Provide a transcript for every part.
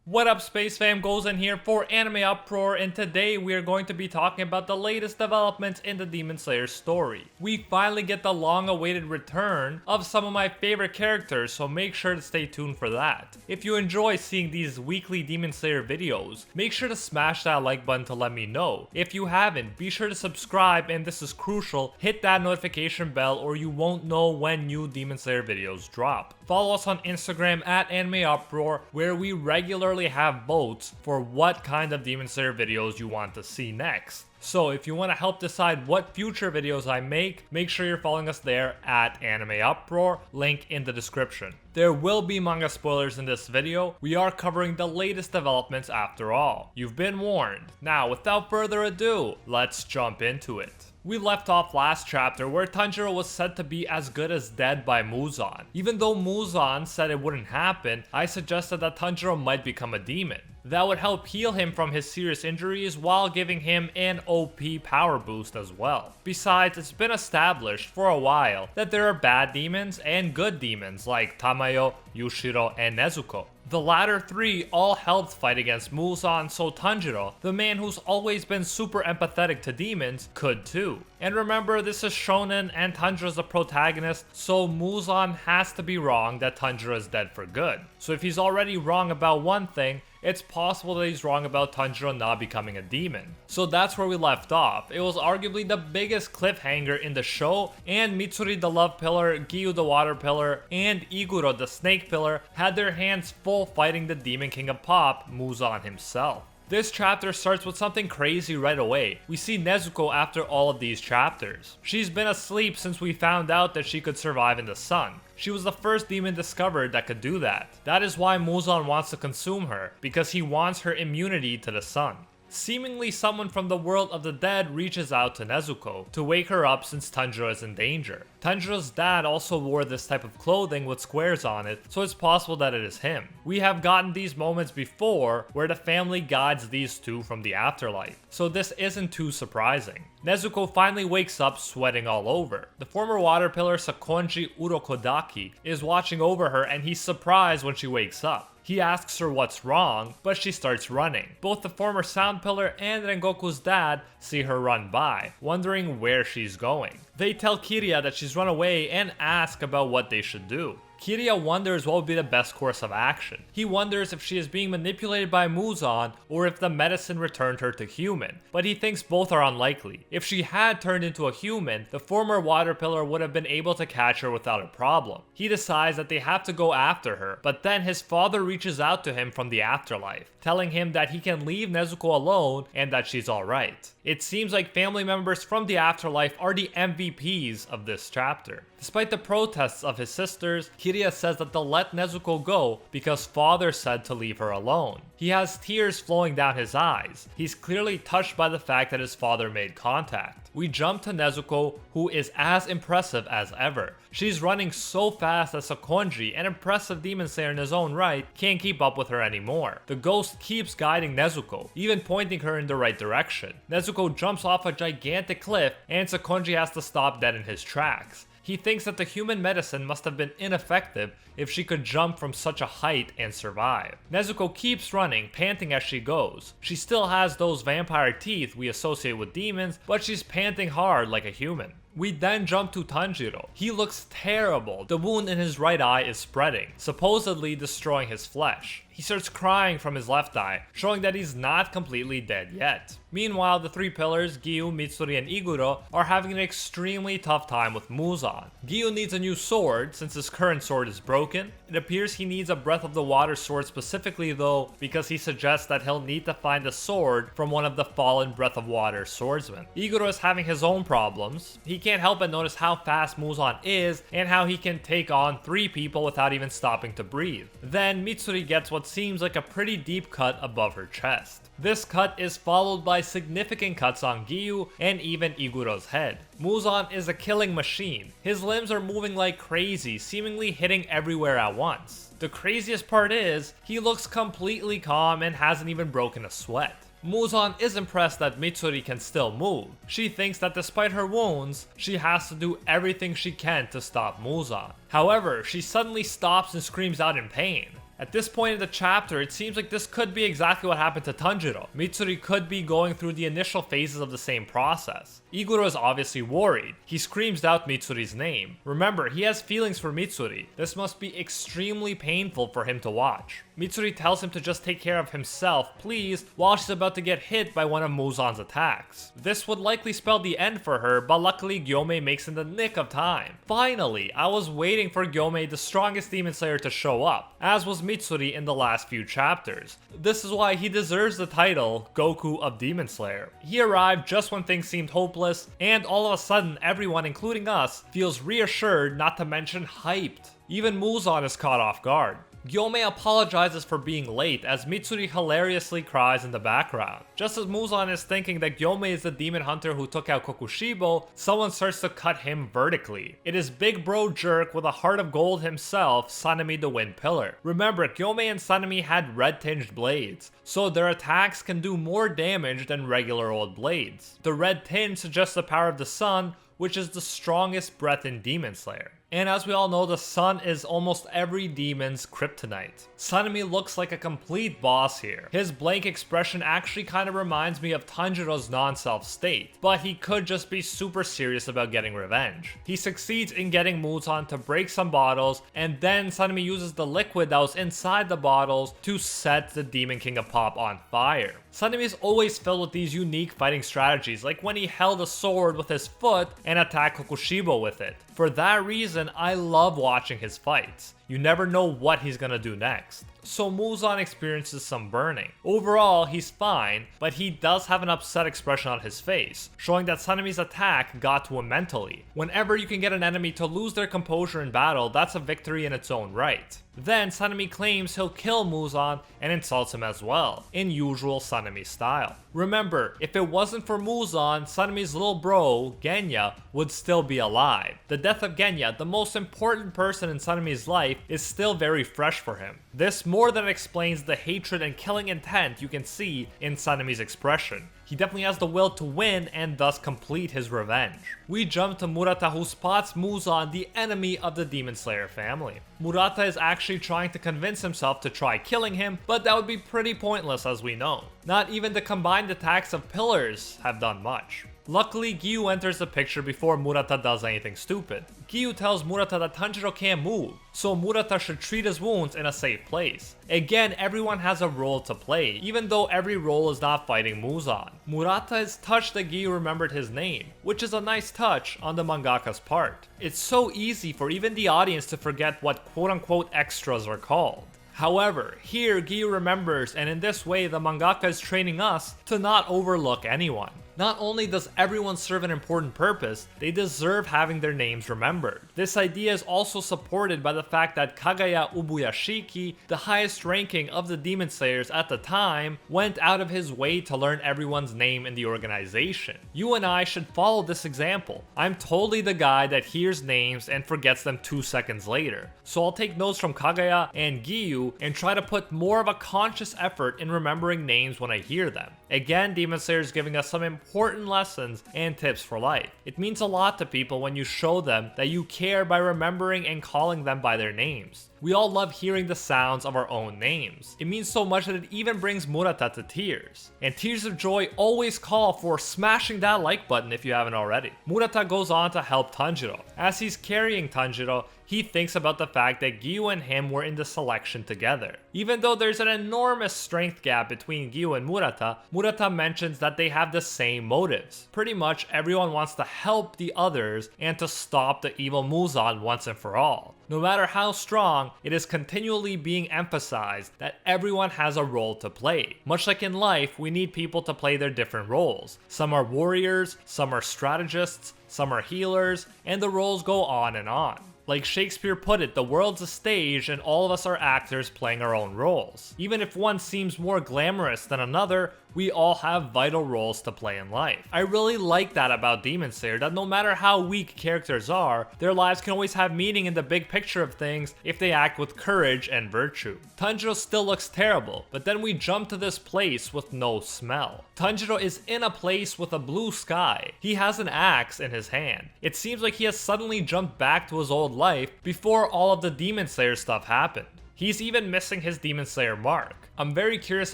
What up, Space Fam? Goes in here for AnimeUproar, and today we are going to be talking about the latest developments in the Demon Slayer story. We finally get the long-awaited return of some of my favorite characters, so make sure to stay tuned for that. If you enjoy seeing these weekly Demon Slayer videos, make sure to smash that like button to let me know. If you haven't, be sure to subscribe, and this is crucial, hit that notification bell or you won't know when new Demon Slayer videos drop. Follow us on Instagram at AnimeUproar, where we regularly have votes for what kind of Demon Slayer videos you want to see next. So if you want to help decide what future videos I make sure you're following us there at AnimeUproar, link in the description. There will be manga spoilers in this video. We are covering the latest developments after all. You've been warned. Now, without further ado, let's jump into it. We left off last chapter where Tanjiro was said to be as good as dead by Muzan. Even though Muzan said it wouldn't happen, I suggested that Tanjiro might become a demon. That would help heal him from his serious injuries while giving him an OP power boost as well. Besides, it's been established for a while that there are bad demons and good demons like Tamayo, Yushiro, and Nezuko. The latter three all helped fight against Muzan, so Tanjiro, the man who's always been super empathetic to demons, could too. And remember, this is shonen and Tanjiro's the protagonist, so Muzan has to be wrong that Tanjiro is dead for good. So if he's already wrong about one thing, it's possible that he's wrong about Tanjiro not becoming a demon. So that's where we left off. It was arguably the biggest cliffhanger in the show, and Mitsuri the Love Pillar, Giyu the Water Pillar, and Iguro the Snake Pillar had their hands full fighting the Demon King of Pop, Muzan himself. This chapter starts with something crazy right away. We see Nezuko after all of these chapters. She's been asleep since we found out that she could survive in the sun. She was the first demon discovered that could do that. That is why Muzan wants to consume her, because he wants her immunity to the sun. Seemingly someone from the world of the dead reaches out to Nezuko to wake her up since Tanjiro is in danger. Tanjiro's dad also wore this type of clothing with squares on it, so it's possible that it is him. We have gotten these moments before where the family guides these two from the afterlife, so this isn't too surprising. Nezuko finally wakes up sweating all over. The former water pillar Sakonji Urokodaki is watching over her, and he's surprised when she wakes up. He asks her what's wrong, but she starts running. Both the former sound pillar and Rengoku's dad see her run by, wondering where she's going. They tell Kiriya that she's run away and ask about what they should do. Kiriya wonders what would be the best course of action. He wonders if she is being manipulated by Muzan or if the medicine returned her to human, but he thinks both are unlikely. If she had turned into a human, the former water pillar would have been able to catch her without a problem. He decides that they have to go after her, but then his father reaches out to him from the afterlife, telling him that he can leave Nezuko alone and that she's alright. It seems like family members from the afterlife are the MVPs of this chapter. Despite the protests of his sisters, Kiriya says that they'll let Nezuko go because father said to leave her alone. He has tears flowing down his eyes. He's clearly touched by the fact that his father made contact. We jump to Nezuko, who is as impressive as ever. She's running so fast that Sakonji, an impressive demon slayer in his own right, can't keep up with her anymore. The ghost keeps guiding Nezuko, even pointing her in the right direction. Nezuko jumps off a gigantic cliff, and Sakonji has to stop dead in his tracks. He thinks that the human medicine must have been ineffective if she could jump from such a height and survive. Nezuko keeps running, panting as she goes. She still has those vampire teeth we associate with demons, but she's panting hard like a human. We then jump to Tanjiro. He looks terrible. The wound in his right eye is spreading, supposedly destroying his flesh. He starts crying from his left eye, showing that he's not completely dead yet. Meanwhile, the three pillars, Giyu, Mitsuri, and Iguro, are having an extremely tough time with Muzan. Giyu needs a new sword since his current sword is broken. It appears he needs a Breath of the Water sword specifically though, because he suggests that he'll need to find a sword from one of the fallen Breath of Water swordsmen. Iguro is having his own problems. He can't help but notice how fast Muzan is and how he can take on 3 people without even stopping to breathe. Then Mitsuri gets what seems like a pretty deep cut above her chest. This cut is followed by significant cuts on Giyu and even Iguro's head. Muzan is a killing machine. His limbs are moving like crazy, seemingly hitting everywhere at once. The craziest part is, he looks completely calm and hasn't even broken a sweat. Muzan is impressed that Mitsuri can still move. She thinks that despite her wounds, she has to do everything she can to stop Muzan. However, she suddenly stops and screams out in pain. At this point in the chapter, it seems like this could be exactly what happened to Tanjiro. Mitsuri could be going through the initial phases of the same process. Iguro is obviously worried. He screams out Mitsuri's name. Remember, he has feelings for Mitsuri. This must be extremely painful for him to watch. Mitsuri tells him to just take care of himself, please, while she's about to get hit by one of Muzan's attacks. This would likely spell the end for her, but luckily Gyomei makes in the nick of time. Finally, I was waiting for Gyomei, the strongest demon slayer, to show up, as was Mitsuri in the last few chapters. This is why he deserves the title Goku of Demon Slayer. He arrived just when things seemed hopeless, and all of a sudden everyone, including us, feels reassured, not to mention hyped. Even Muzan is caught off guard. Gyomei apologizes for being late as Mitsuri hilariously cries in the background. Just as Muzan is thinking that Gyomei is the demon hunter who took out Kokushibo, someone starts to cut him vertically. It is big bro jerk with a heart of gold himself, Sanemi the Wind Pillar. Remember, Gyomei and Sanemi had red tinged blades, so their attacks can do more damage than regular old blades. The red tinge suggests the power of the sun, which is the strongest breath in Demon Slayer. And as we all know, the sun is almost every demon's kryptonite. Sanemi looks like a complete boss here. His blank expression actually kind of reminds me of Tanjiro's non-self state, but he could just be super serious about getting revenge. He succeeds in getting Muzan to break some bottles, and then Sanemi uses the liquid that was inside the bottles to set the Demon King of Pop on fire. Sanemi is always filled with these unique fighting strategies, like when he held a sword with his foot and attacked Kokushibo with it. For that reason, I love watching his fights. You never know what he's gonna do next. So Muzan experiences some burning. Overall, he's fine, but he does have an upset expression on his face, showing that Sanemi's attack got to him mentally. Whenever you can get an enemy to lose their composure in battle, that's a victory in its own right. Then Sanemi claims he'll kill Muzan and insults him as well, in usual Sanemi style. Remember, if it wasn't for Muzan, Sanemi's little bro, Genya, would still be alive. The death of Genya, the most important person in Sanemi's life, is still very fresh for him. This more than explains the hatred and killing intent you can see in Sanemi's expression. He definitely has the will to win and thus complete his revenge. We jump to Murata, who spots Muzan, the enemy of the Demon Slayer family. Murata is actually trying to convince himself to try killing him, but that would be pretty pointless as we know. Not even the combined attacks of pillars have done much. Luckily, Gyu enters the picture before Murata does anything stupid. Gyu tells Murata that Tanjiro can't move, so Murata should treat his wounds in a safe place. Again, everyone has a role to play, even though every role is not fighting Muzan. Murata is touched that Gyu remembered his name, which is a nice touch on the mangaka's part. It's so easy for even the audience to forget what quote-unquote extras are called. However, here Gyu remembers, and in this way the mangaka is training us to not overlook anyone. Not only does everyone serve an important purpose, they deserve having their names remembered. This idea is also supported by the fact that Kagaya Ubuyashiki, the highest ranking of the Demon Slayers at the time, went out of his way to learn everyone's name in the organization. You and I should follow this example. I'm totally the guy that hears names and forgets them 2 seconds later. So I'll take notes from Kagaya and Gyu and try to put more of a conscious effort in remembering names when I hear them. Again, Demon Slayer is giving us some important lessons and tips for life. It means a lot to people when you show them that you care by remembering and calling them by their names. We all love hearing the sounds of our own names. It means so much that it even brings Murata to tears. And tears of joy always call for smashing that like button if you haven't already. Murata goes on to help Tanjiro. As he's carrying Tanjiro, he thinks about the fact that Gyu and him were in the selection together. Even though there's an enormous strength gap between Gyu and Murata, Murata mentions that they have the same motives. Pretty much everyone wants to help the others and to stop the evil Muzan once and for all. No matter how strong, it is continually being emphasized that everyone has a role to play. Much like in life, we need people to play their different roles. Some are warriors, some are strategists, some are healers, and the roles go on and on. Like Shakespeare put it, the world's a stage and all of us are actors playing our own roles. Even if one seems more glamorous than another, we all have vital roles to play in life. I really like that about Demon Slayer, that no matter how weak characters are, their lives can always have meaning in the big picture of things if they act with courage and virtue. Tanjiro still looks terrible, but then we jump to this place with no smell. Tanjiro is in a place with a blue sky. He has an axe in his hand. It seems like he has suddenly jumped back to his old life before all of the Demon Slayer stuff happened. He's even missing his Demon Slayer mark. I'm very curious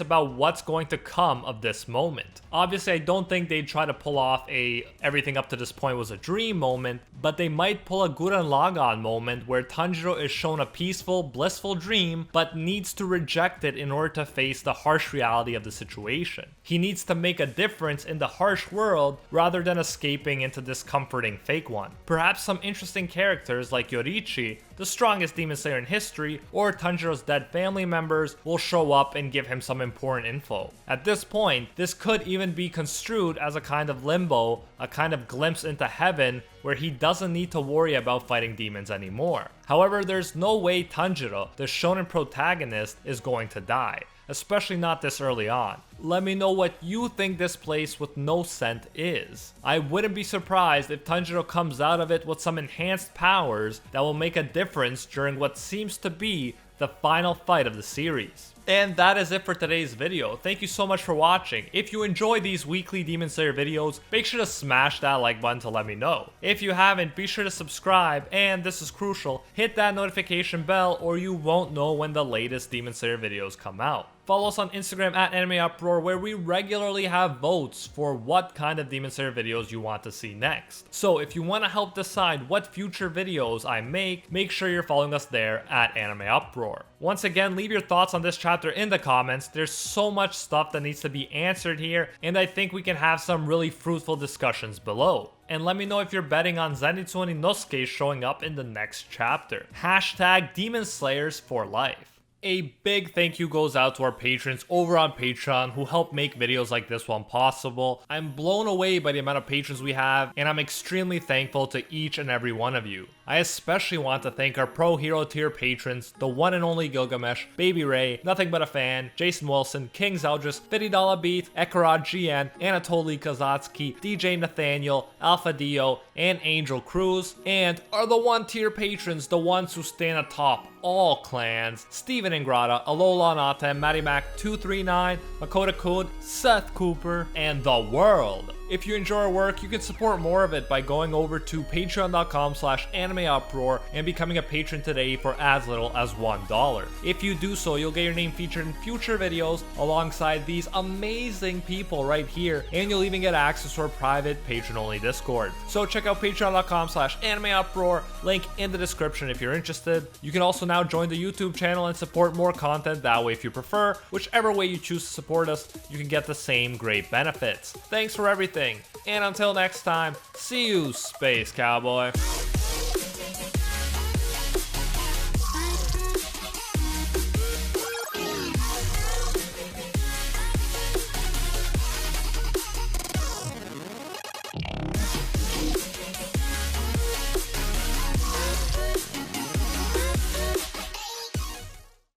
about what's going to come of this moment. Obviously, I don't think they'd try to pull off a everything up to this point was a dream moment, but they might pull a Gurren Lagann moment where Tanjiro is shown a peaceful, blissful dream, but needs to reject it in order to face the harsh reality of the situation. He needs to make a difference in the harsh world rather than escaping into this comforting fake one. Perhaps some interesting characters like Yoriichi, the strongest Demon Slayer in history, or Tanjiro's dead family members will show up and give him some important info. At this point, this could even be construed as a kind of limbo, a kind of glimpse into heaven where he doesn't need to worry about fighting demons anymore. However, there's no way Tanjiro, the shonen protagonist, is going to die, especially not this early on. Let me know what you think this place with no scent is. I wouldn't be surprised if Tanjiro comes out of it with some enhanced powers that will make a difference during what seems to be the final fight of the series. And that is it for today's video. Thank you so much for watching. If you enjoy these weekly Demon Slayer videos, make sure to smash that like button to let me know. If you haven't, be sure to subscribe, and this is crucial, hit that notification bell or you won't know when the latest Demon Slayer videos come out. Follow us on Instagram at AnimeUproar, where we regularly have votes for what kind of Demon Slayer videos you want to see next. So if you want to help decide what future videos I make sure you're following us there at AnimeUproar. Once again, leave your thoughts on this chapter in the comments. There's so much stuff that needs to be answered here, and I think we can have some really fruitful discussions below. And let me know if you're betting on Zenitsu and Inosuke showing up in the next chapter. Hashtag Demon Slayers for life. A big thank you goes out to our patrons over on Patreon who help make videos like this one possible. I'm blown away by the amount of patrons we have, and I'm extremely thankful to each and every one of you. I especially want to thank our Pro Hero tier patrons, the one and only Gilgamesh, Baby Ray, Nothing But a Fan, Jason Wilson, King Zeldris, $50 Beat, Ekarad GN, Anatoly Kazatsky, DJ Nathaniel, Alpha Dio, and Angel Cruz, and are the one tier patrons, the ones who stand atop all clans: Steven Ingrata, Alola Anata, Matty Mac 239, Makoto Kun, Seth Cooper, and the world. If you enjoy our work, you can support more of it by going over to patreon.com/AnimeUproar and becoming a patron today for as little as $1. If you do so, you'll get your name featured in future videos alongside these amazing people right here, and you'll even get access to our private patron-only Discord. So check out patreon.com/AnimeUproar, link in the description if you're interested. You can also now join the YouTube channel and support more content that way if you prefer. Whichever way you choose to support us, you can get the same great benefits. Thanks for everything. And until next time, see you, Space Cowboy.